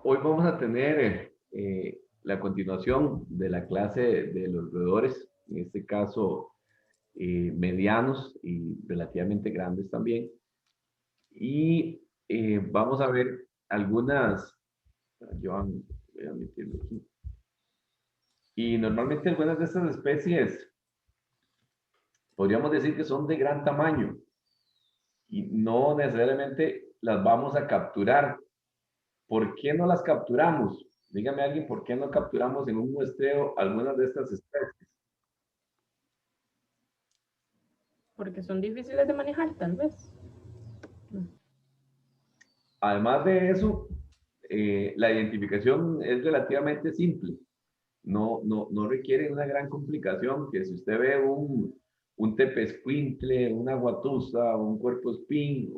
Hoy vamos a tener la continuación de la clase de los roedores, en este caso medianos y relativamente grandes también. Y vamos a ver algunas, Joan, voy a meterlo aquí. Y normalmente algunas de estas especies podríamos decir que son de gran tamaño y no necesariamente las vamos a capturar. ¿Por qué no las capturamos? Dígame alguien, ¿por qué no capturamos en un muestreo algunas de estas especies? Porque son difíciles de manejar, tal vez. Además de eso, la identificación es relativamente simple. No requiere una gran complicación, que si usted ve un tepezcuintle, una guatusa, un cuerpo espín,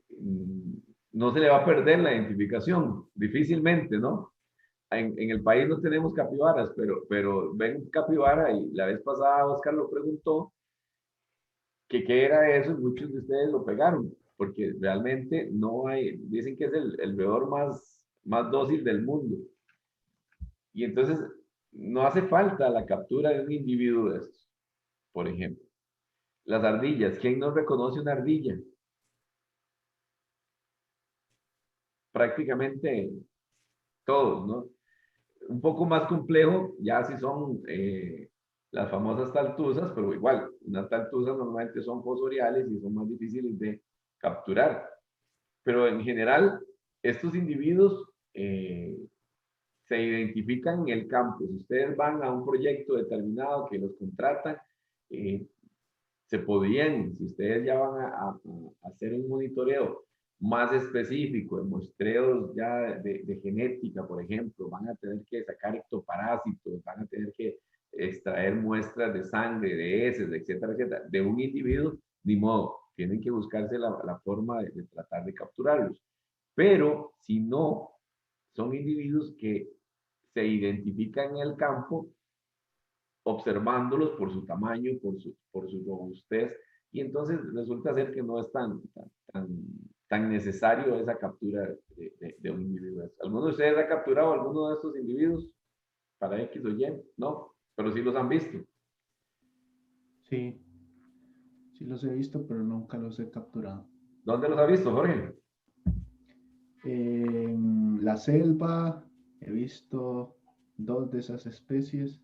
mm, no se le va a perder la identificación, difícilmente, ¿no? En el país no tenemos capibaras, pero ven capibara y la vez pasada Oscar lo preguntó que qué era eso y muchos de ustedes lo pegaron, porque realmente no hay, dicen que es el roedor más dócil del mundo. Y entonces no hace falta la captura de un individuo de estos, por ejemplo. Las ardillas, ¿quién no reconoce una ardilla? Prácticamente todos, ¿no? Un poco más complejo, ya si son las famosas taltuzas, pero igual, unas taltuzas normalmente son fosoriales y son más difíciles de capturar. Pero en general, estos individuos se identifican en el campo. Si ustedes van a un proyecto determinado que los contratan, eh, se podrían, si ustedes ya van a hacer un monitoreo más específico, de muestreos ya de genética, por ejemplo, van a tener que sacar ectoparásitos, van a tener que extraer muestras de sangre, de heces, etcétera, etcétera, de un individuo, ni modo, tienen que buscarse la forma de tratar de capturarlos. Pero si no, son individuos que se identifican en el campo observándolos por su tamaño, por su robustez, y entonces resulta ser que no es tan necesario esa captura de un individuo. ¿Alguno de ustedes ha capturado a alguno de estos individuos para X o Y? No, pero sí los han visto. Sí, sí los he visto, pero nunca los he capturado. ¿Dónde los ha visto, Jorge? En la selva he visto dos de esas especies.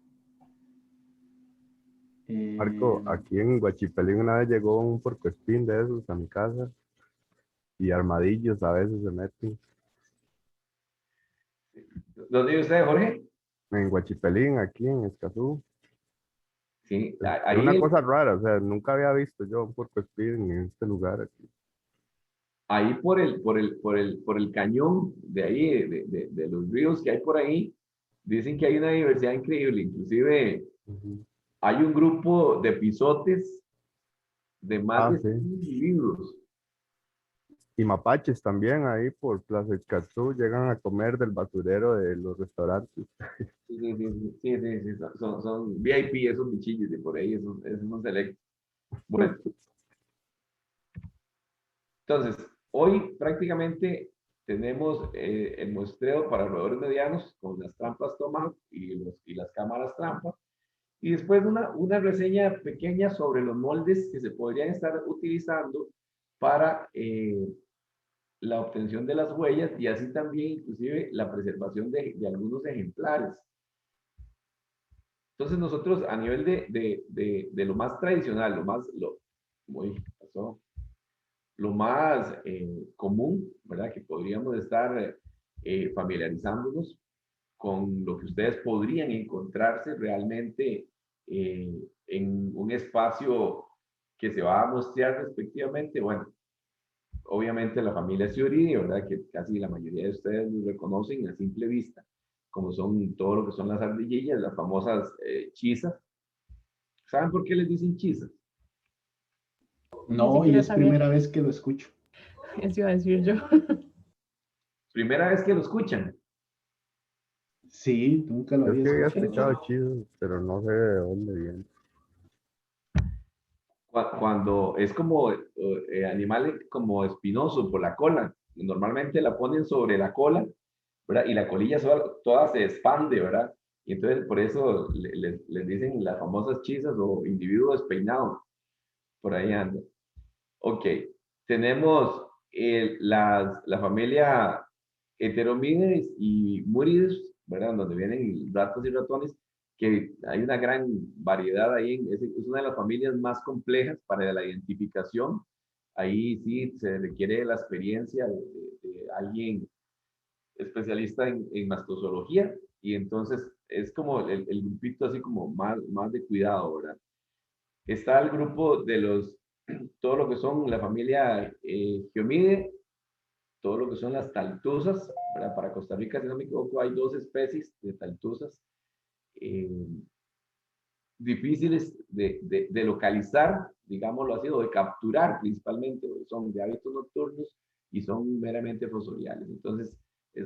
Marco, aquí en Guachipelín una vez llegó un puercoespín de esos a mi casa y armadillos a veces se meten. ¿Dónde vive usted, Jorge? En Guachipelín, aquí en Escazú. Sí, Es una ahí, cosa rara, o sea, nunca había visto yo un puercoespín en este lugar aquí. ahí por el cañón de ahí, de los ríos que hay por ahí, dicen que hay una diversidad increíble. Inclusive hay un grupo de pisotes de más Ah, de sí. 100 individuos. Y mapaches también ahí por Plaza Escazú llegan a comer del basurero de los restaurantes. Sí, sí, sí, sí, sí, sí, son VIP esos bichillos de por ahí, esos son selectos. Bueno, entonces, hoy prácticamente tenemos el muestreo para roedores medianos con las trampas Tomahawk y las cámaras trampa. Y después una reseña pequeña sobre los moldes que se podrían estar utilizando para la obtención de las huellas y así también inclusive la preservación de algunos ejemplares. Entonces nosotros a nivel de lo más tradicional, uy, pasó, lo más común, ¿verdad? Que podríamos estar familiarizándonos con lo que ustedes podrían encontrarse realmente en un espacio que se va a mostrar respectivamente. Bueno, obviamente la familia Cioridi, ¿verdad? Que casi la mayoría de ustedes lo reconocen a simple vista, como son todo lo que son las ardillillas, las famosas chisas. ¿Saben por qué les dicen chisas? Ni No, y siquiera es sabía. primera vez que lo escucho. Eso iba a decir yo. Primera vez que lo escuchan. Sí, nunca lo Yo había sí había escuchado. escuchado chido, pero no sé de dónde viene. Cuando es como animal como espinoso por la cola. normalmente la ponen sobre la cola, ¿verdad? Y la colilla toda se expande, ¿verdad? Y entonces por eso les dicen las famosas chisas o individuo despeinado. Por ahí anda. Ok, tenemos la familia Heteromíderes y Múridos, ¿verdad? Donde vienen ratas y ratones, que hay una gran variedad ahí. Es una de las familias más complejas para la identificación. Ahí sí se requiere la experiencia de alguien especialista en mastozoología, y entonces es como el grupito así como más de cuidado, ¿verdad? Está el grupo de todo lo que son la familia Geomide, todo lo que son las taltuzas, ¿verdad? Para Costa Rica, si no me equivoco, hay 2 especies de taltuzas eh, difíciles de localizar, digámoslo así, o de capturar principalmente, porque son de hábitos nocturnos y son meramente fosoriales. Entonces,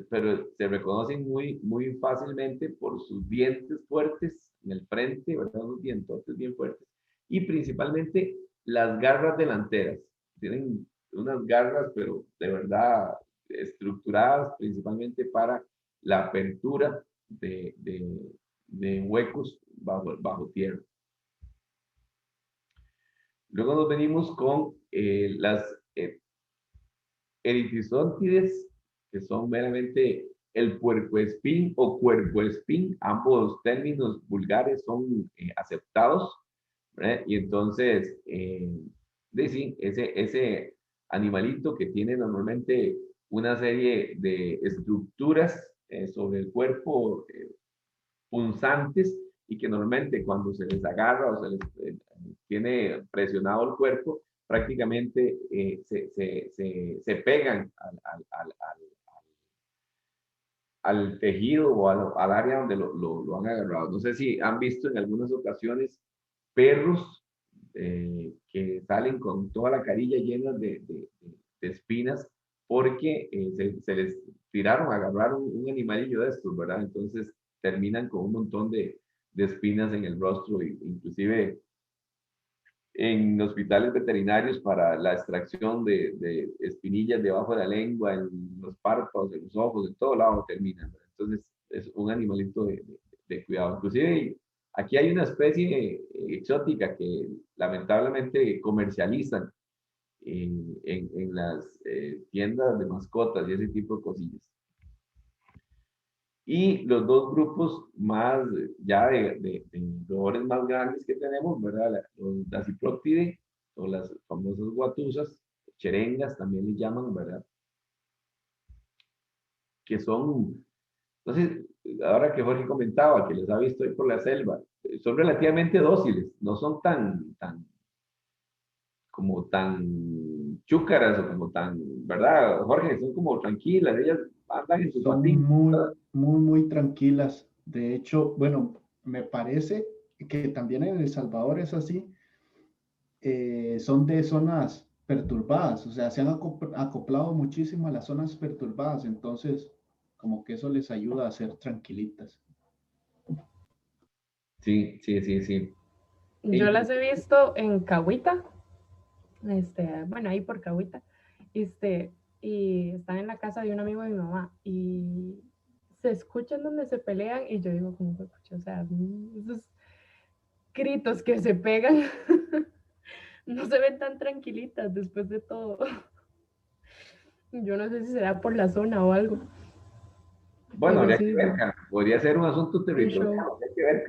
pero se reconocen muy fácilmente por sus dientes fuertes en el frente, ¿verdad? Unos dientotes bien fuertes, y principalmente las garras delanteras. Tienen unas garras, pero de verdad estructuradas principalmente para la apertura de huecos bajo tierra. Luego nos venimos con las eritisóntides, que son meramente el puercoespín o cuerpoespín. Ambos términos vulgares son aceptados, ¿verdad? Y entonces, sí, ese animalito que tiene normalmente una serie de estructuras sobre el cuerpo punzantes, y que normalmente cuando se les agarra o se les tiene presionado el cuerpo, prácticamente se pegan al tejido o al área donde lo han agarrado. No sé si han visto en algunas ocasiones perros que salen con toda la carilla llena de espinas, porque se les tiraron, agarraron un animalillo de estos, ¿verdad? Entonces terminan con un montón de espinas en el rostro, inclusive en hospitales veterinarios para la extracción de espinillas debajo de la lengua, en los párpados, en los ojos, en todo lado terminan, ¿verdad? Entonces es un animalito de cuidado. Inclusive aquí hay una especie exótica que lamentablemente comercializan en las tiendas de mascotas y ese tipo de cosillas. Y los 2 grupos más ya de roedores más grandes que tenemos, ¿verdad? Las cipróptides o las famosas guatusas, cherengas también les llaman, ¿verdad? Que son, entonces, ahora que Jorge comentaba que les ha visto ahí por la selva, son relativamente dóciles, no son como tan chúcaras o como tan, ¿verdad, Jorge? Son como tranquilas, ellas andan en su Son patín, ¿verdad? muy tranquilas. De hecho, bueno, me parece que también en El Salvador es así. Son de zonas perturbadas, o sea, se han acoplado muchísimo a las zonas perturbadas, entonces como que eso les ayuda a ser tranquilitas. Sí, sí, sí, sí. Yo las he visto en Cahuita, bueno, ahí por Cahuita, y están en la casa de un amigo de mi mamá, y se escuchan donde se pelean, y yo digo, como, o sea, esos gritos que se pegan, no se ven tan tranquilitas después de todo. Yo no sé si será por la zona o algo. Bueno, Pero habría que sí, ver, Carlos. Podría ser un asunto un territorial. show. Habría que ver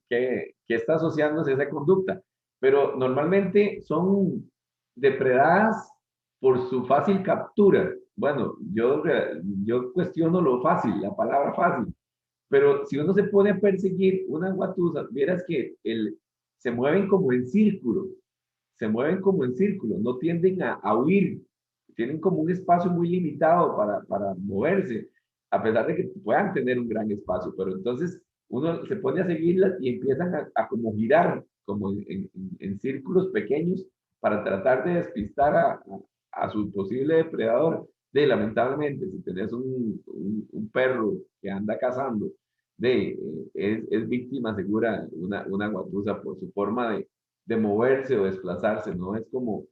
qué está asociándose a esa conducta. Pero normalmente son depredadas por su fácil captura. Bueno, yo cuestiono lo fácil, la palabra fácil. Pero si uno se pone a perseguir una guatusa, vieras que se mueven como en círculo. Se mueven como en círculo, no tienden a huir. Tienen como un espacio muy limitado para moverse, a pesar de que puedan tener un gran espacio. Pero entonces uno se pone a seguirlas y empiezan a como girar, como en círculos pequeños, para tratar de despistar a su posible depredador. Lamentablemente, si tenés un perro que anda cazando, es víctima segura una guatusa por su forma de moverse o desplazarse, ¿no? Es como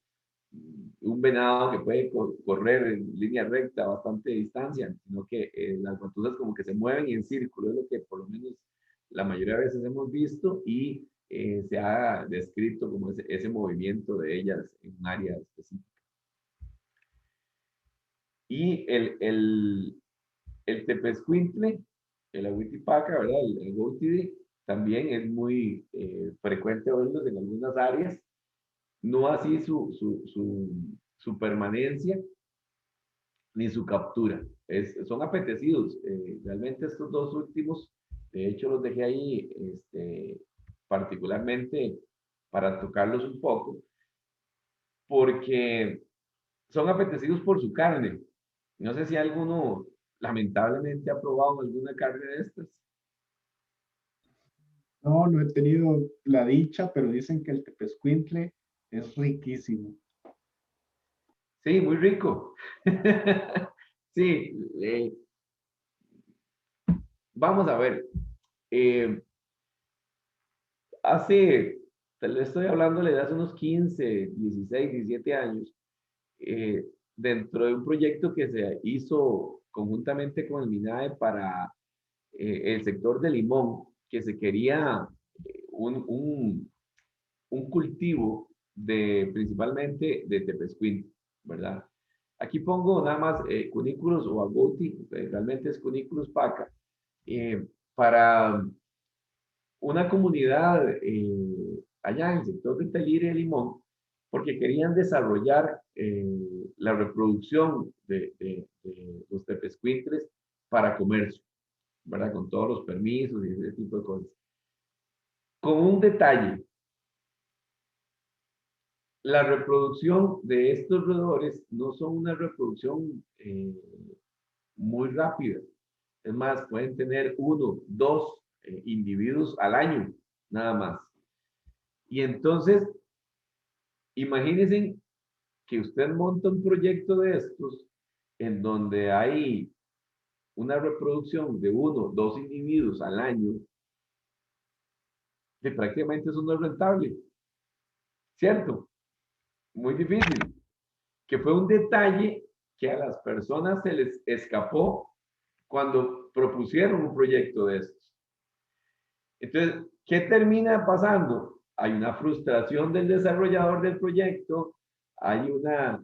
un venado que puede correr en línea recta a bastante distancia, sino que las guatuzas como que se mueven en círculo, es lo que por lo menos la mayoría de veces hemos visto y se ha descrito como ese movimiento de ellas en un área específica. Y el tepezcuintle, el ahuitipaca, ¿verdad? El goatidí, también es muy frecuente verlos en algunas áreas, no así su permanencia ni su captura. Son apetecidos. Realmente estos dos últimos, de hecho los dejé ahí particularmente para tocarlos un poco, porque son apetecidos por su carne. No sé si alguno lamentablemente ha probado alguna carne de estas. No, no he tenido la dicha, pero dicen que el tepezcuintle es riquísimo. Sí, muy rico. Sí, vamos a ver. Eh, te lo estoy hablándole de hace unos 15, 16, 17 años, eh, dentro de un proyecto que se hizo conjuntamente con el MINAE para el sector de limón, que se quería un cultivo principalmente de tepezcuintle, ¿verdad? Aquí pongo nada más cunículos o agouti, realmente es cunículos paca, para una comunidad allá en el sector de Telire de Limón, porque querían desarrollar la reproducción de los tepezcuintles para comercio, ¿verdad? Con todos los permisos y ese tipo de cosas. Con un detalle, la reproducción de estos roedores no son una reproducción muy rápida. Es más, pueden tener 1, 2 individuos al año, nada más. Y entonces, imagínense que usted monta un proyecto de estos en donde hay una reproducción de 1, 2 individuos al año, que prácticamente eso no es rentable, ¿cierto? Muy difícil. Que fue un detalle que a las personas se les escapó cuando propusieron un proyecto de estos. Entonces, ¿qué termina pasando? Hay una frustración del desarrollador del proyecto, hay una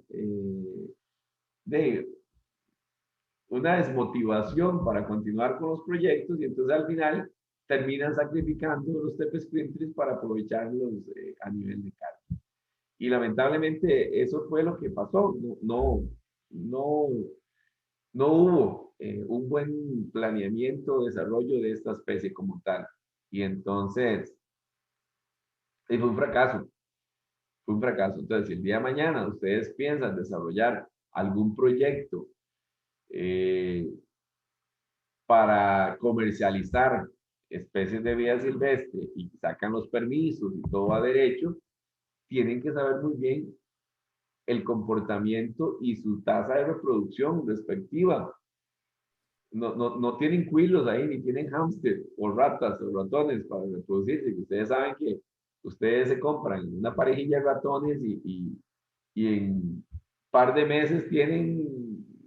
desmotivación para continuar con los proyectos y entonces al final terminan sacrificando los tepezcuintles para aprovecharlos a nivel de carne. Y lamentablemente eso fue lo que pasó. No, no hubo un buen planeamiento, desarrollo de esta especie como tal. Y entonces, fue un fracaso. Fue un fracaso. Entonces, si el día de mañana ustedes piensan desarrollar algún proyecto para comercializar especies de vida silvestre y sacan los permisos y todo a derecho, tienen que saber muy bien el comportamiento y su tasa de reproducción respectiva. No tienen cuilos ahí, ni tienen hámster o ratas o ratones para reproducirse. Ustedes saben que ustedes se compran una parejilla de ratones y en un par de meses tienen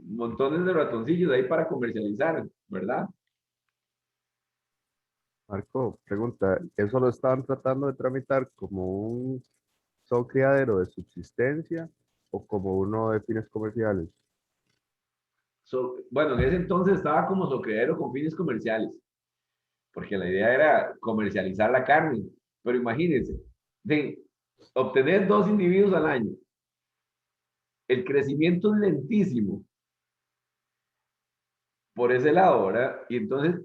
montones de ratoncillos ahí para comercializar, ¿verdad? Marco, pregunta, ¿eso lo estaban tratando de tramitar como un criadero de subsistencia o como uno de fines comerciales? Bueno, en ese entonces estaba como criadero con fines comerciales, porque la idea era comercializar la carne. Pero imagínense, de obtener 2 individuos al año, el crecimiento es lentísimo por ese lado, ¿verdad? Y entonces,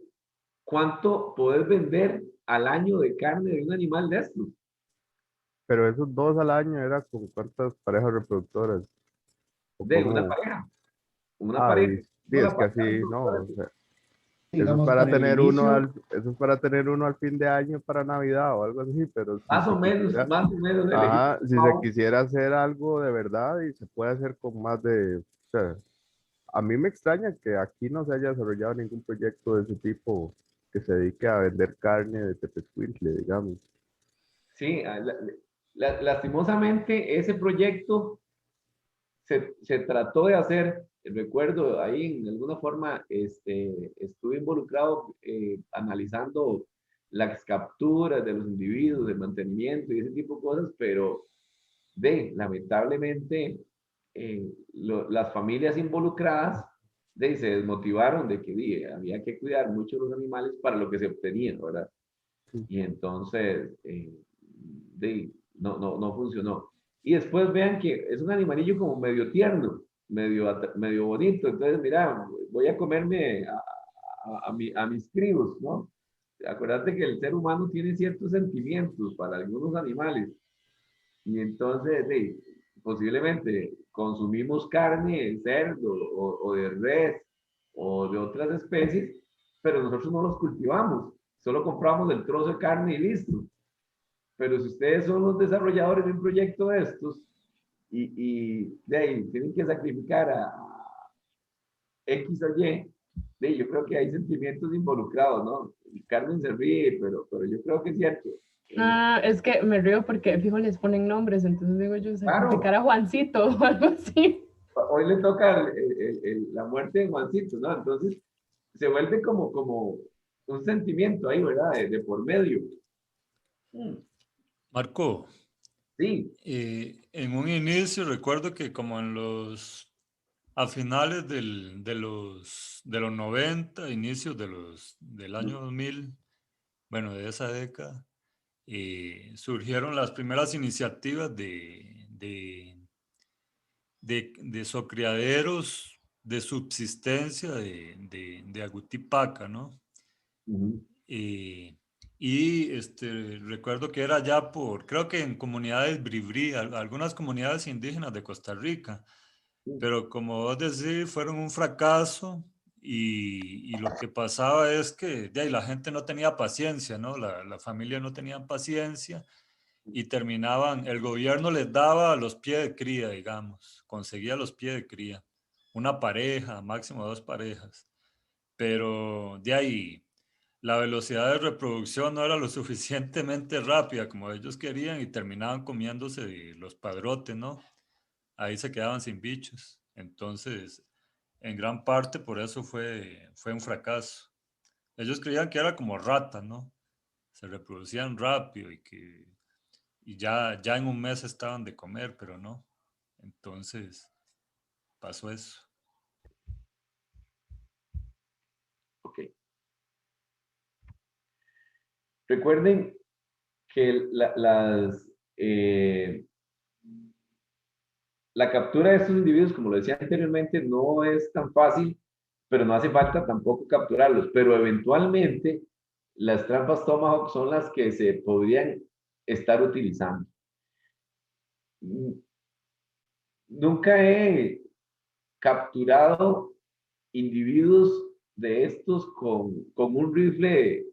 ¿cuánto podés vender al año de carne de un animal de estos? Pero esos 2 al año era con cuántas parejas reproductoras o De una cómo. pareja. Una Ah, pareja. sí, No, es la que pareja así, no, reproductora, o sea, Digamos, para el inicio, eso es para tener uno al fin de año para Navidad o algo así, pero si se quisiera, más o menos elegir. ajá, si se quisiera hacer algo de verdad y se puede hacer con más de, o sea, a mí me extraña que aquí no se haya desarrollado ningún proyecto de ese tipo que se dedique a vender carne de tepezcuintle, digamos. Sí, lastimosamente ese proyecto se trató de hacer, recuerdo ahí en alguna forma, estuve involucrado analizando las capturas de los individuos, el mantenimiento y ese tipo de cosas, pero lamentablemente las familias involucradas se desmotivaron de que había que cuidar mucho los animales para lo que se obtenía, ¿verdad? Sí. Y entonces no funcionó. Y después vean que es un animalillo como medio tierno, medio bonito. Entonces, mira, voy a comerme a mis críos, ¿no? Acuérdate que el ser humano tiene ciertos sentimientos para algunos animales. Y entonces, posiblemente consumimos carne de cerdo o de res o de otras especies, pero nosotros no los cultivamos. Solo compramos el trozo de carne y listo. Pero si ustedes son los desarrolladores de un proyecto de estos y de ahí tienen que sacrificar a X o Y, yo creo que hay sentimientos involucrados, ¿no? Carmen se ríe, pero yo creo que es cierto. Es que me río porque, fijo, les ponen nombres, entonces digo yo, sacrificar Claro. a Juancito o algo así. Hoy le toca la muerte de Juancito, ¿no? Entonces se vuelve como un sentimiento ahí, ¿verdad? De por medio. Marco, Sí. en un inicio recuerdo que como a finales de los 90, inicios del año 2000, bueno, de esa década, surgieron las primeras iniciativas de socriaderos de subsistencia de agutipaca, ¿no? Uh-huh. Recuerdo que era ya creo que en comunidades bribri, algunas comunidades indígenas de Costa Rica, pero como vos decís, fueron un fracaso y lo que pasaba es que de ahí la gente no tenía paciencia, ¿no? La familia no tenía paciencia y terminaban, el gobierno les daba los pies de cría, digamos, conseguía los pies de cría, una pareja, máximo 2 parejas, pero de ahí la velocidad de reproducción no era lo suficientemente rápida como ellos querían y terminaban comiéndose los padrotes, ¿no? Ahí se quedaban sin bichos. Entonces, en gran parte por eso fue un fracaso. Ellos creían que era como ratas, ¿no? Se reproducían rápido y ya en un mes estaban de comer, pero no. Entonces, pasó eso. Ok. Recuerden que la captura de estos individuos, como lo decía anteriormente, no es tan fácil, pero no hace falta tampoco capturarlos. Pero eventualmente las trampas Tomahawk son las que se podrían estar utilizando. Nunca he capturado individuos de estos con un rifle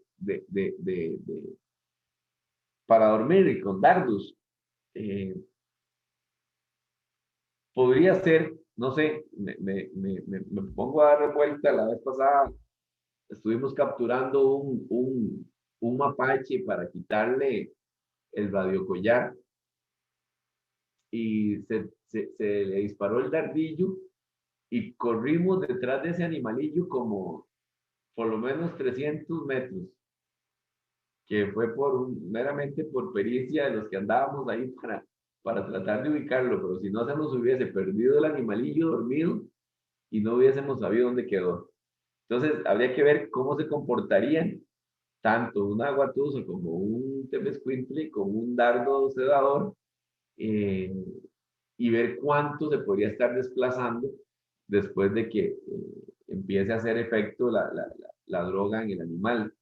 para dormir y con dardos. Podría ser, no sé, me pongo a dar vuelta. La vez pasada estuvimos capturando un mapache para quitarle el radiocollar y se le disparó el dardillo y corrimos detrás de ese animalillo como por lo menos 300 metros, que fue meramente por pericia de los que andábamos ahí para tratar de ubicarlo, pero si no se nos hubiese perdido el animalillo dormido y no hubiésemos sabido dónde quedó. Entonces, habría que ver cómo se comportarían tanto un aguatuso como un temescuintle con un dardo sedador y ver cuánto se podría estar desplazando después de que empiece a hacer efecto la droga en el animal.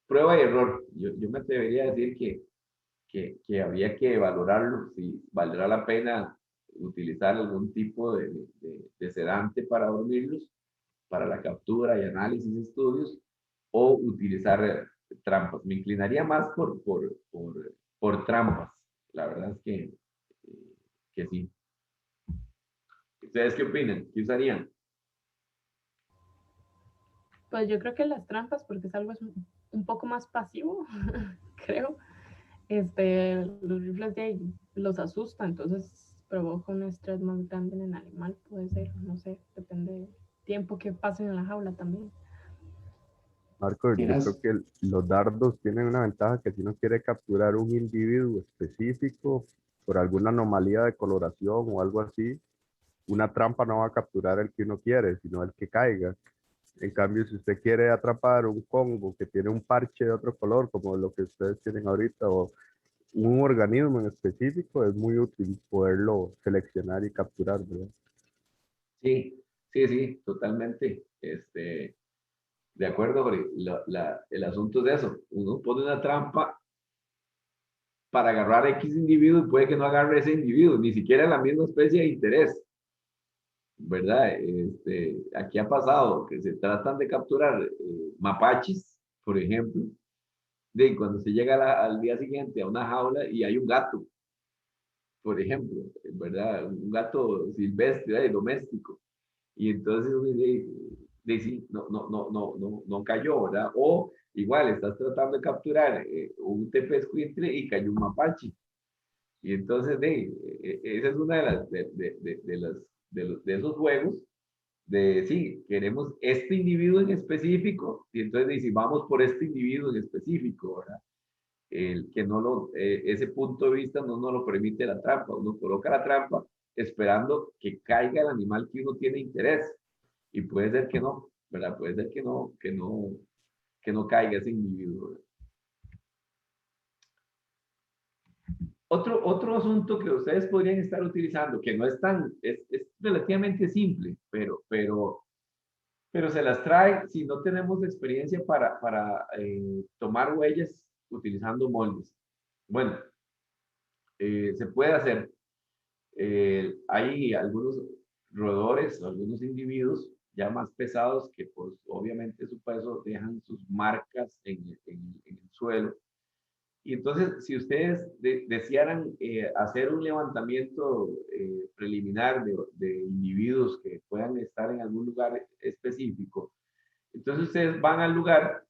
Prueba y error. Yo me atrevería a decir que habría que valorarlo, si valdrá la pena utilizar algún tipo de sedante para dormirlos, para la captura y análisis de estudios, o utilizar trampas. Me inclinaría más por trampas. La verdad es que sí. ¿Ustedes qué opinan? ¿Qué usarían? Pues yo creo que las trampas, porque es algo un poco más pasivo, creo. Los rifles de ahí los asusta, entonces provoca un estrés más grande en el animal, puede ser, no sé, depende del tiempo que pasen en la jaula también. Marco, yo creo Miras, que los dardos tienen una ventaja que si uno quiere capturar un individuo específico por alguna anomalía de coloración o algo así, una trampa no va a capturar el que uno quiere, sino el que caiga. En cambio, si usted quiere atrapar un congo que tiene un parche de otro color, como lo que ustedes tienen ahorita, o un organismo en específico, es muy útil poderlo seleccionar y capturar, ¿verdad? Sí, sí, sí, totalmente. De acuerdo, porque el asunto es de eso. Uno pone una trampa para agarrar X individuo y puede que no agarre ese individuo, ni siquiera la misma especie de interés, ¿verdad? Aquí ha pasado que se tratan de capturar mapaches, por ejemplo, de cuando se llega al día siguiente a una jaula y hay un gato, por ejemplo, ¿verdad? Un gato silvestre, doméstico. Y entonces uno dice, sí, no cayó, ¿verdad? O igual, estás tratando de capturar un tepezcuintle y cayó un mapache. Y entonces, esa es una de las, de esos juegos, de sí, queremos este individuo en específico, y entonces dice, vamos por este individuo en específico, ¿verdad? El que no ese punto de vista no nos lo permite la trampa. Uno coloca la trampa esperando que caiga el animal que uno tiene interés. Y puede ser que no, ¿verdad? Puede ser que no caiga ese individuo, ¿verdad? Otro asunto que ustedes podrían estar utilizando, que no es es relativamente simple, pero se las trae si no tenemos experiencia para tomar huellas utilizando moldes. Bueno, se puede hacer. Hay algunos roedores, algunos individuos ya más pesados que pues obviamente su peso dejan sus marcas en el suelo. Y entonces, si ustedes desearan hacer un levantamiento preliminar de individuos que puedan estar en algún lugar específico, entonces ustedes van al lugar,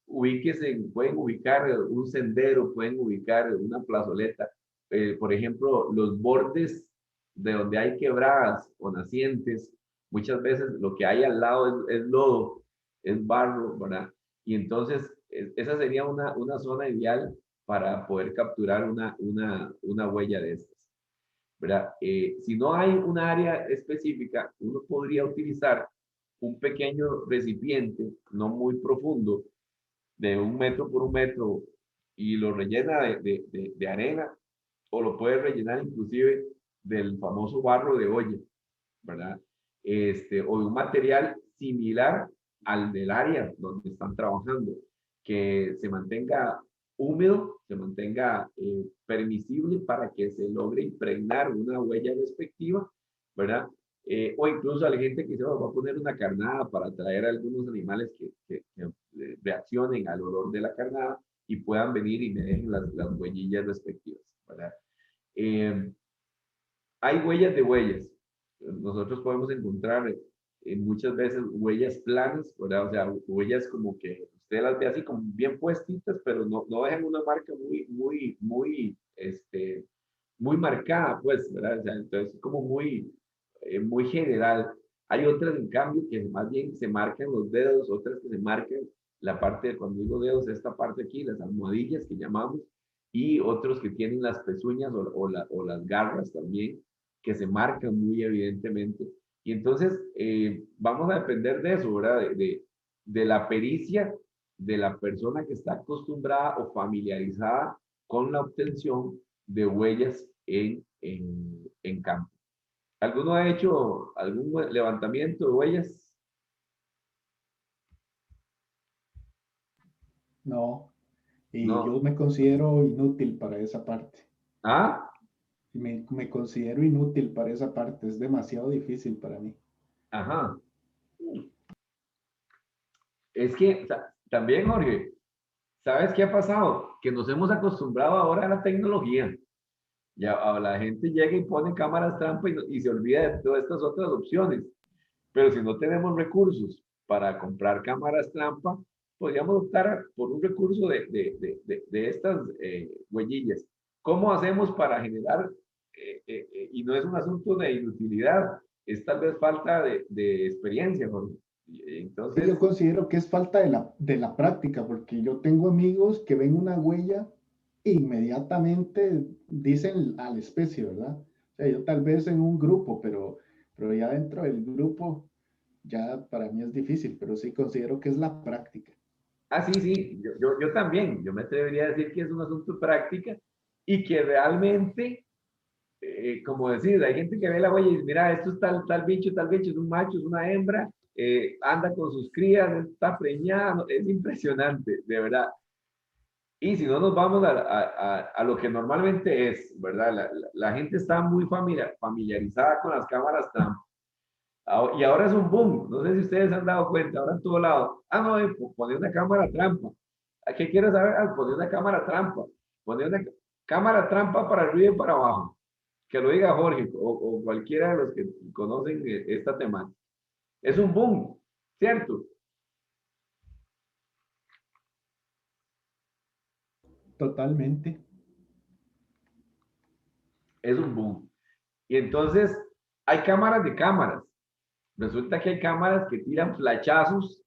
ubíquense, pueden ubicar un sendero, pueden ubicar una plazoleta, por ejemplo, los bordes de donde hay quebradas o nacientes, muchas veces lo que hay al lado es lodo, es barro, ¿verdad? Y entonces esa sería una zona ideal para poder capturar una huella de estas, ¿verdad? Si no hay un área específica, uno podría utilizar un pequeño recipiente, no muy profundo, de 1 metro por 1 metro, y lo rellena de arena, o lo puede rellenar inclusive del famoso barro de olla, ¿verdad? O de un material similar al del área donde están trabajando, que se mantenga húmedo, se mantenga permisible para que se logre impregnar una huella respectiva, ¿verdad? O incluso a la gente que se va a poner una carnada para atraer a algunos animales que reaccionen al olor de la carnada y puedan venir y me dejen las huellillas respectivas, ¿verdad? Hay huellas de huellas. Nosotros podemos encontrar muchas veces huellas planas, ¿verdad? O sea, huellas como que usted las ve así como bien puestitas, pero no dejan una marca muy marcada, pues, ¿verdad? O sea, entonces como muy general. Hay otras, en cambio, que más bien se marcan los dedos, otras que se marcan la parte, cuando digo dedos, esta parte aquí, las almohadillas que llamamos, y otros que tienen las pezuñas o las garras también, que se marcan muy evidentemente. Y entonces vamos a depender de eso, ¿verdad? De la pericia de la persona que está acostumbrada o familiarizada con la obtención de huellas en campo. ¿Alguno ha hecho algún levantamiento de huellas? no, y No. yo me considero inútil para esa parte. ¿Ah? Me considero inútil para esa parte, es demasiado difícil para mí. Ajá. Es que también, Jorge, ¿sabes qué ha pasado? Que nos hemos acostumbrado ahora a la tecnología. Ya la gente llega y pone cámaras trampa y se olvida de todas estas otras opciones. Pero si no tenemos recursos para comprar cámaras trampa, podríamos optar por un recurso de estas huellillas. ¿Cómo hacemos para generar y no es un asunto de inutilidad, es tal vez falta de experiencia, Jorge. Sí, Entonces, yo considero que es falta de la práctica, porque yo tengo amigos que ven una huella e inmediatamente dicen a la especie, ¿verdad? O sea, yo tal vez en un grupo, pero ya dentro del grupo ya para mí es difícil, pero sí considero que es la práctica. sí, sí, yo también, yo me atrevería a decir que es un asunto de práctica y que realmente, como decir, hay gente que ve la huella y dice, mira, esto es tal bicho, es un macho, es una hembra, anda con sus crías, está preñada, es impresionante, de verdad. Y si no nos vamos a lo que normalmente es, ¿verdad? La gente está muy familiarizada con las cámaras trampa. Y ahora es un boom. No sé si ustedes han dado cuenta, ahora en todo lado. Ah, no, pone una cámara trampa. ¿A qué quieres saber? Ah, pone una cámara trampa. Pone una cámara trampa para arriba y para abajo. Que lo diga Jorge o cualquiera de los que conocen esta temática. Es un boom, ¿cierto? Totalmente. Es un boom. Y entonces hay cámaras de cámaras. Resulta que hay cámaras que tiran flechazos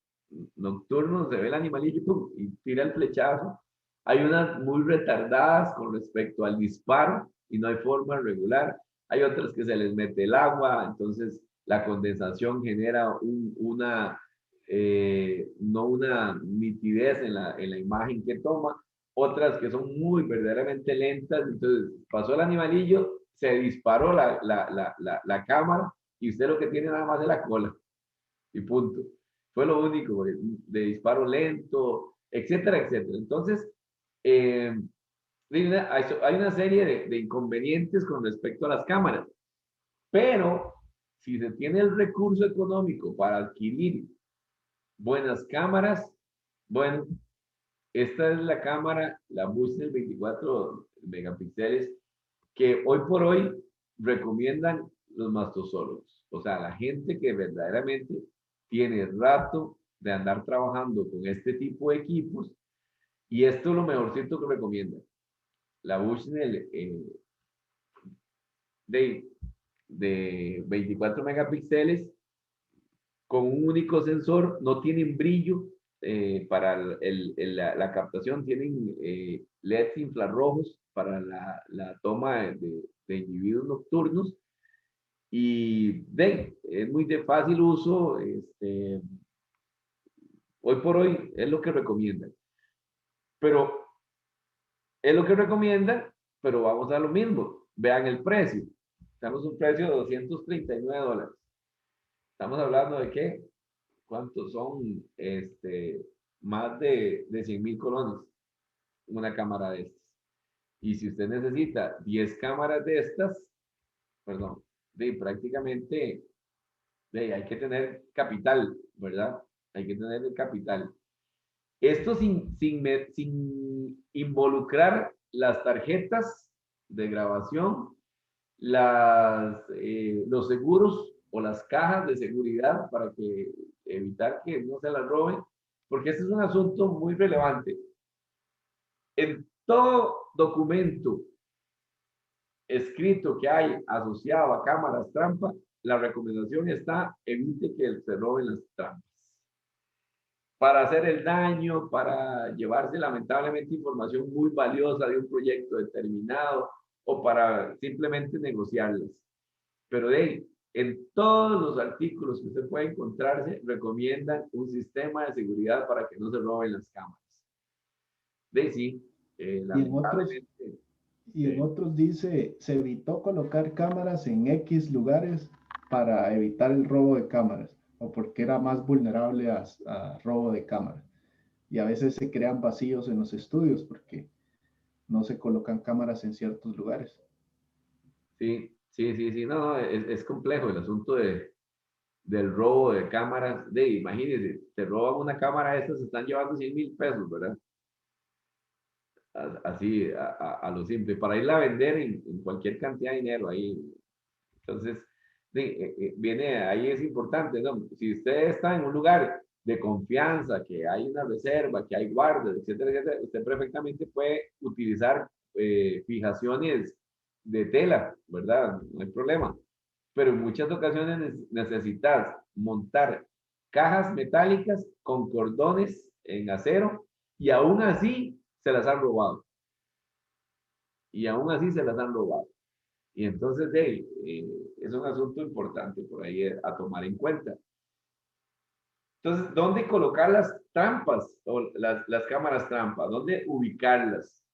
nocturnos, se ve el animalillo ¡pum! Y tira el flechazo. Hay unas muy retardadas con respecto al disparo y no hay forma regular. Hay otras que se les mete el agua, entonces la condensación genera no una nitidez en la imagen que toma. Otras que son muy verdaderamente lentas, entonces pasó el animalillo, se disparó la cámara y usted lo que tiene nada más es la cola y punto. Fue lo único, de disparo lento, etcétera, etcétera. Entonces, eh, hay una serie de inconvenientes con respecto a las cámaras, pero si se tiene el recurso económico para adquirir buenas cámaras, bueno, esta es la cámara, la Bushnell 24 megapíxeles, que hoy por hoy recomiendan los mastosólogos. O sea, la gente que verdaderamente tiene rato de andar trabajando con este tipo de equipos, y esto es lo mejorcito que recomiendan. La Bushnell de, de 24 megapíxeles con un único sensor, no tienen brillo para la captación, tienen LEDs infrarrojos para la toma de individuos nocturnos y es muy de fácil uso, hoy por hoy es lo que recomiendan. Pero es lo que recomiendan, pero vamos a lo mismo. Vean el precio. Tenemos un precio de $239. Estamos hablando de qué? ¿Cuántos son? Más de 100,000 colones una cámara de estas. Y si usted necesita 10 cámaras de estas, perdón, prácticamente hay que tener capital, ¿verdad? Hay que tener el capital. Esto sin involucrar las tarjetas de grabación, los seguros o las cajas de seguridad para evitar que no se las roben, porque este es un asunto muy relevante. En todo documento escrito que hay asociado a cámaras trampa, la recomendación está: evite que se roben las trampas. Para hacer el daño, para llevarse lamentablemente información muy valiosa de un proyecto determinado o para simplemente negociarlas. Pero en todos los artículos que usted puede encontrarse, recomiendan un sistema de seguridad para que no se roben las cámaras. Sí, lamentablemente. Y en otros dice, se evitó colocar cámaras en X lugares para evitar el robo de cámaras o porque era más vulnerable a robo de cámaras. Y a veces se crean vacíos en los estudios porque no se colocan cámaras en ciertos lugares. Sí, sí, sí, sí, no, es complejo el asunto del robo de cámaras. Imagínense, te roban una cámara, estas se están llevando 100,000 pesos, ¿verdad? Así, a lo simple, para irla a vender en cualquier cantidad de dinero ahí. Entonces, viene, ahí es importante, ¿no? Si usted está en un lugar de confianza, que hay una reserva, que hay guardas, etcétera, etcétera, usted perfectamente puede utilizar fijaciones de tela, ¿verdad? No hay problema. Pero en muchas ocasiones necesitas montar cajas metálicas con cordones en acero y aún así se las han robado. Y aún así se las han robado. Y entonces, es un asunto importante por ahí a tomar en cuenta. Entonces, ¿dónde colocar las trampas o las cámaras trampa? ¿Dónde ubicarlas?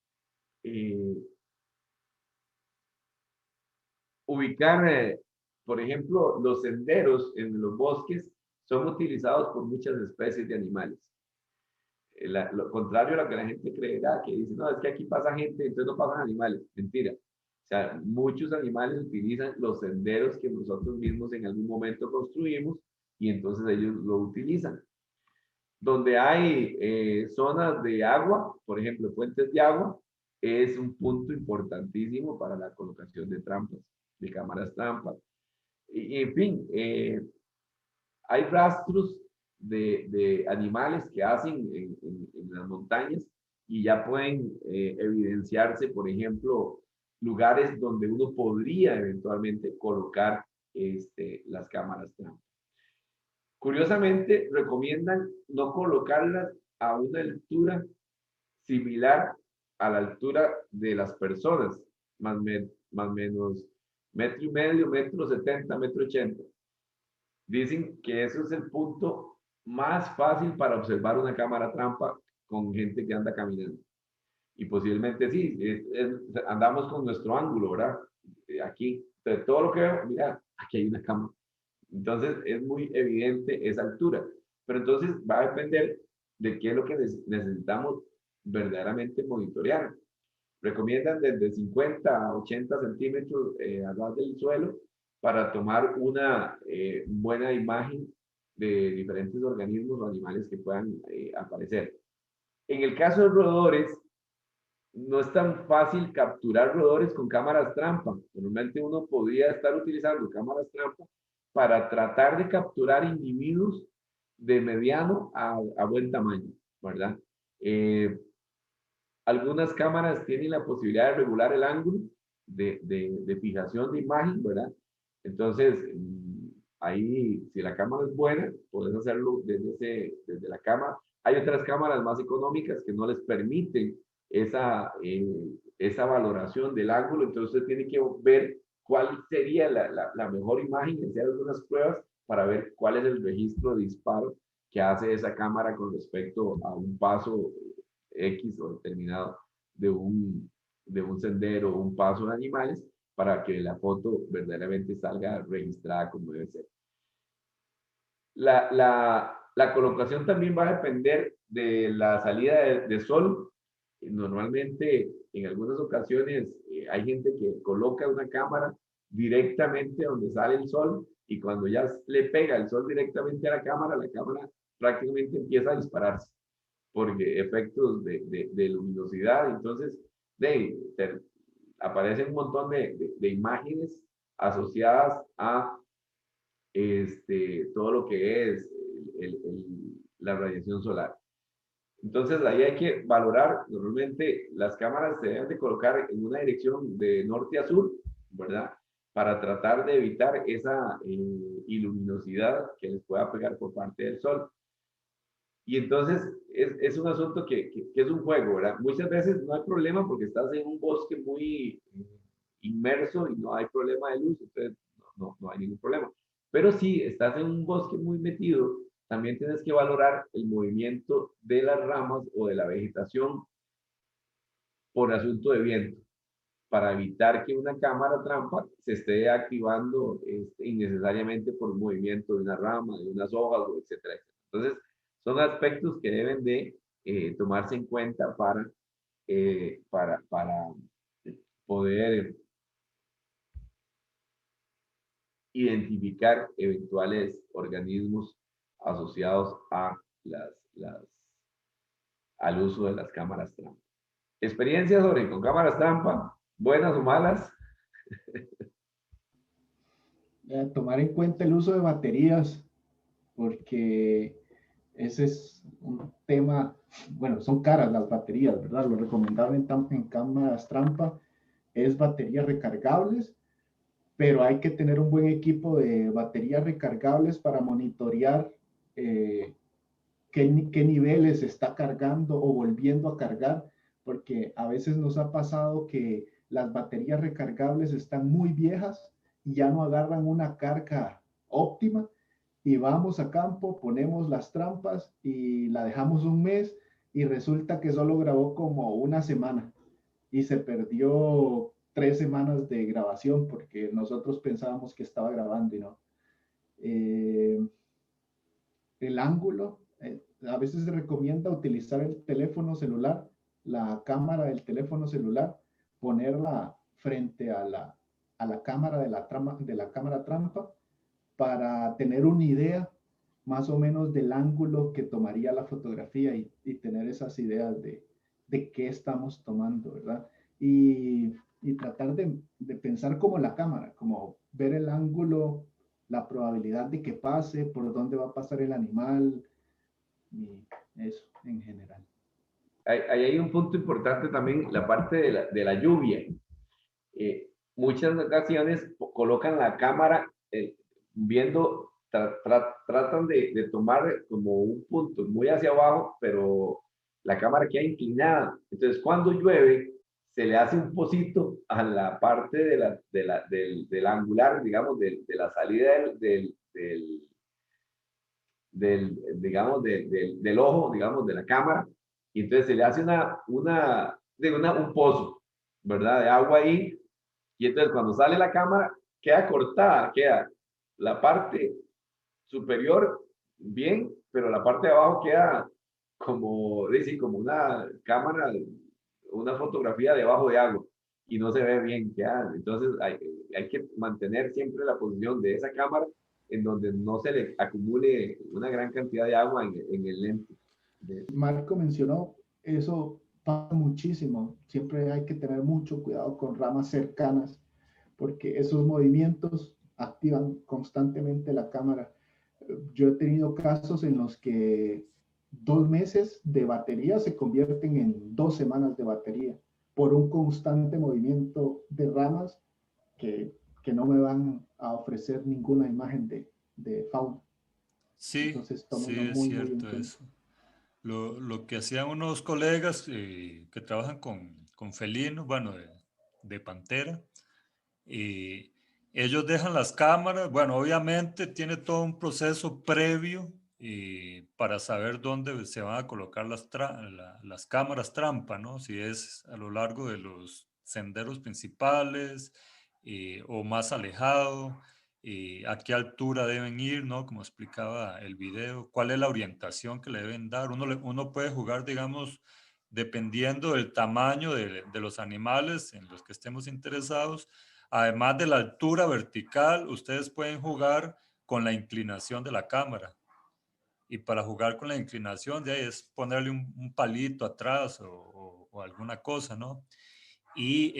Por ejemplo, los senderos en los bosques son utilizados por muchas especies de animales. Lo contrario a lo que la gente creerá, que dice, no, es que aquí pasa gente, entonces no pasan animales. Mentira. O sea, muchos animales utilizan los senderos que nosotros mismos en algún momento construimos y entonces ellos lo utilizan. Donde hay zonas de agua, por ejemplo, fuentes de agua, es un punto importantísimo para la colocación de trampas, de cámaras trampas. Y en fin, hay rastros de animales que hacen en las montañas y ya pueden evidenciarse, por ejemplo, lugares donde uno podría eventualmente colocar las cámaras trampa. Curiosamente, recomiendan no colocarlas a una altura similar a la altura de las personas, más o menos 1,5 metros, 1,70 metros, 1,80. Dicen que eso es el punto más fácil para observar una cámara trampa con gente que anda caminando. Y posiblemente sí, andamos con nuestro ángulo, ¿verdad? Aquí, de todo lo que veo, mira, aquí hay una cámara. Entonces es muy evidente esa altura. Pero entonces va a depender de qué es lo que necesitamos verdaderamente monitorear. Recomiendan desde 50 a 80 centímetros a ras del suelo para tomar una buena imagen de diferentes organismos o animales que puedan aparecer. En el caso de roedores, no es tan fácil capturar roedores con cámaras trampa. Normalmente uno podría estar utilizando cámaras trampa para tratar de capturar individuos de mediano a buen tamaño, ¿verdad? Algunas cámaras tienen la posibilidad de regular el ángulo de fijación de imagen, ¿verdad? Entonces, ahí, si la cámara es buena, puedes hacerlo desde la cámara. Hay otras cámaras más económicas que no les permiten esa valoración del ángulo, entonces usted tiene que ver cuál sería la mejor imagen, hacer algunas pruebas para ver cuál es el registro de disparo que hace esa cámara con respecto a un paso X o determinado de un sendero o un paso de animales para que la foto verdaderamente salga registrada como debe ser. La colocación también va a depender de la salida de sol. Normalmente, en algunas ocasiones, hay gente que coloca una cámara directamente donde sale el sol y cuando ya le pega el sol directamente a la cámara prácticamente empieza a dispararse porque efectos de luminosidad. Entonces, aparecen un montón de imágenes asociadas a todo lo que es la radiación solar. Entonces, ahí hay que valorar, normalmente las cámaras se deben de colocar en una dirección de norte a sur, ¿verdad? Para tratar de evitar esa iluminosidad que les pueda pegar por parte del sol. Y entonces es un asunto que es un juego, ¿verdad? Muchas veces no hay problema porque estás en un bosque muy inmerso y no hay problema de luz, entonces no hay ningún problema. Pero si estás en un bosque muy metido, también tienes que valorar el movimiento de las ramas o de la vegetación por asunto de viento, para evitar que una cámara trampa se esté activando innecesariamente por movimiento de una rama, de unas hojas, etcétera, etcétera. Entonces, son aspectos que deben de tomarse en cuenta para poder identificar eventuales organismos asociados al uso de las cámaras trampa. ¿Experiencias con cámaras trampa? ¿Buenas o malas? Tomar en cuenta el uso de baterías, porque ese es un tema, bueno, son caras las baterías, ¿verdad? Lo recomendable en cámaras trampa es baterías recargables, pero hay que tener un buen equipo de baterías recargables para monitorear qué niveles está cargando o volviendo a cargar, porque a veces nos ha pasado que las baterías recargables están muy viejas y ya no agarran una carga óptima, y vamos a campo, ponemos las trampas y la dejamos un mes y resulta que solo grabó como una semana y se perdió 3 semanas de grabación porque nosotros pensábamos que estaba grabando y no. El ángulo, a veces se recomienda utilizar el teléfono celular, la cámara del teléfono celular, ponerla frente a la cámara de la cámara trampa para tener una idea más o menos del ángulo que tomaría la fotografía y tener esas ideas de qué estamos tomando, ¿verdad? Y tratar de pensar como la cámara, como ver el ángulo, la probabilidad de que pase, por dónde va a pasar el animal y eso en general. Ahí hay un punto importante también, la parte de la lluvia. Muchas ocasiones colocan la cámara viendo, tratan de tomar como un punto muy hacia abajo, pero la cámara queda inclinada. Entonces, cuando llueve, se le hace un pocito a la parte del angular, digamos, de la salida digamos, del ojo, digamos, de la cámara, y entonces se le hace un pozo, ¿verdad? De agua ahí, y entonces cuando sale la cámara, queda cortada, queda la parte superior bien, pero la parte de abajo queda como, decir, como una cámara, una fotografía debajo de agua, y no se ve bien, queda. Entonces hay que mantener siempre la posición de esa cámara en donde no se le acumule una gran cantidad de agua en el lente. Marco mencionó, eso pasa muchísimo. Siempre hay que tener mucho cuidado con ramas cercanas, porque esos movimientos activan constantemente la cámara. Yo he tenido casos en los que 2 meses de batería se convierten en 2 semanas de batería por un constante movimiento de ramas que no me van a ofrecer ninguna imagen de fauna. Sí, Entonces, sí, tómenlo es muy, muy en cierto cuenta. eso. Lo que hacían unos colegas que trabajan con felinos, bueno, de pantera, ellos dejan las cámaras, bueno, obviamente tiene todo un proceso previo para saber dónde se van a colocar las cámaras trampa, ¿no? Si es a lo largo de los senderos principales o más alejado, a qué altura deben ir, ¿no? Como explicaba el video, cuál es la orientación que le deben dar. Uno puede jugar, digamos, dependiendo del tamaño de los animales en los que estemos interesados. Además de la altura vertical, ustedes pueden jugar con la inclinación de la cámara. Y para jugar con la inclinación de ahí es ponerle un palito atrás o alguna cosa, ¿no? Y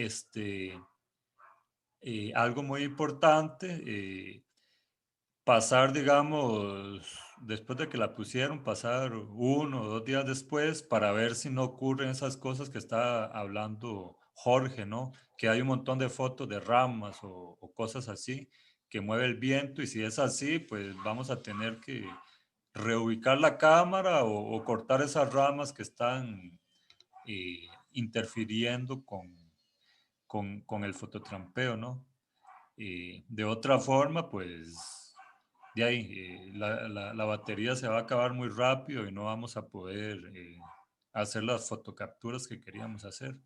algo muy importante, pasar, digamos, después de que la pusieron, pasar 1 o 2 días después para ver si no ocurren esas cosas que está hablando Jorge, ¿no? Que hay un montón de fotos de ramas o cosas así que mueve el viento, y si es así, pues vamos a tener que reubicar la cámara o cortar esas ramas que están interfiriendo con el fototrampeo, ¿no? De otra forma, pues de ahí la batería se va a acabar muy rápido y no vamos a poder hacer las fotocapturas que queríamos hacer.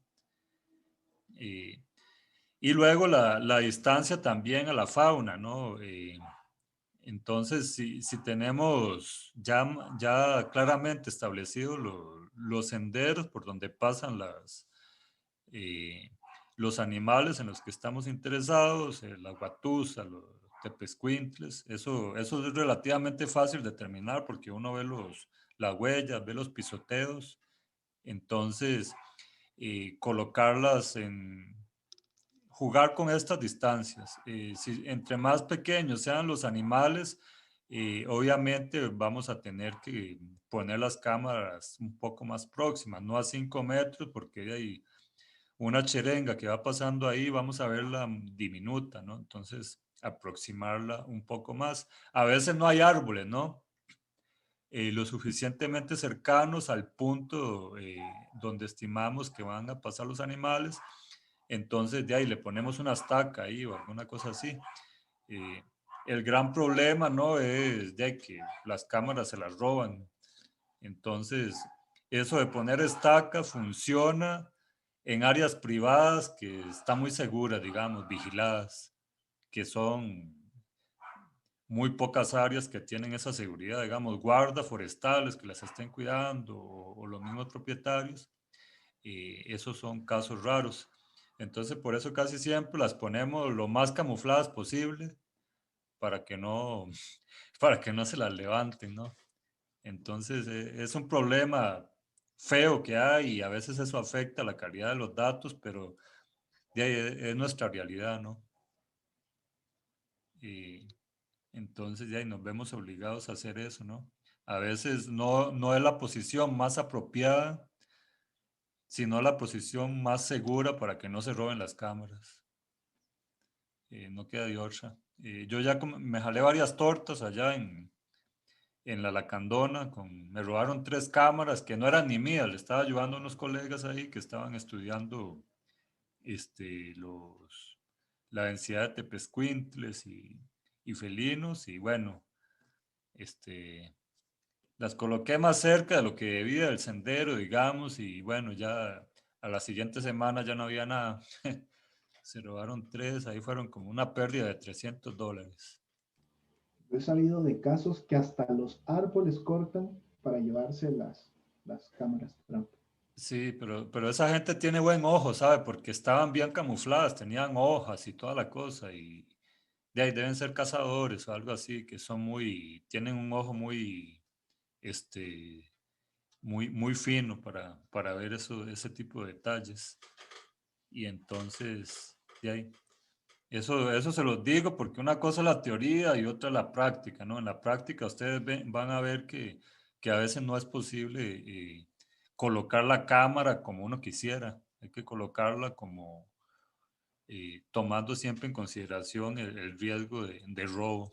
Y luego la distancia también a la fauna, ¿no? Entonces, si tenemos ya claramente establecidos los senderos por donde pasan los animales en los que estamos interesados, la guatusa, los tepezcuintles, eso es relativamente fácil de determinar porque uno ve las huellas, ve los pisoteos. Entonces, jugar con estas distancias. Si entre más pequeños sean los animales, obviamente vamos a tener que poner las cámaras un poco más próximas, no a 5 metros, porque hay una cherenga que va pasando ahí, vamos a verla diminuta, ¿no? Entonces, aproximarla un poco más. A veces no hay árboles, ¿no? Lo suficientemente cercanos al punto donde estimamos que van a pasar los animales. Entonces, de ahí le ponemos una estaca ahí o alguna cosa así. El gran problema, ¿no? Es de que las cámaras se las roban. Entonces, eso de poner estaca funciona en áreas privadas que están muy seguras, digamos, vigiladas, que son muy pocas áreas que tienen esa seguridad, digamos, guardas forestales que las estén cuidando o los mismos propietarios. Esos son casos raros. Entonces, por eso casi siempre las ponemos lo más camufladas posible para que no, para que no se las levanten, ¿no? Entonces, es un problema feo que hay y a veces eso afecta la calidad de los datos, pero de ahí es nuestra realidad, ¿no? Y entonces de ahí nos vemos obligados a hacer eso, ¿no? A veces no es la posición más apropiada, sino la posición más segura para que no se roben las cámaras. No queda de otra. Yo ya me jalé varias tortas allá en la Lacandona, me robaron 3 cámaras que no eran ni mías, le estaba ayudando a unos colegas ahí que estaban estudiando la densidad de tepezcuintles y felinos, y bueno, las coloqué más cerca de lo que debía del sendero, digamos, y bueno, ya a la siguiente semana ya no había nada. Se robaron 3, ahí fueron como una pérdida de $300. He sabido de casos que hasta los árboles cortan para llevarse las cámaras trampa. Sí, pero esa gente tiene buen ojo, ¿sabe? Porque estaban bien camufladas, tenían hojas y toda la cosa, y de ahí deben ser cazadores o algo así, que tienen un ojo este, muy fino para ver ese tipo de detalles. Y entonces, de ahí, eso se los digo porque una cosa es la teoría y otra la práctica, ¿no? En la práctica ustedes van a ver que a veces no es posible colocar la cámara como uno quisiera. Hay que colocarla como tomando siempre en consideración el riesgo de robo.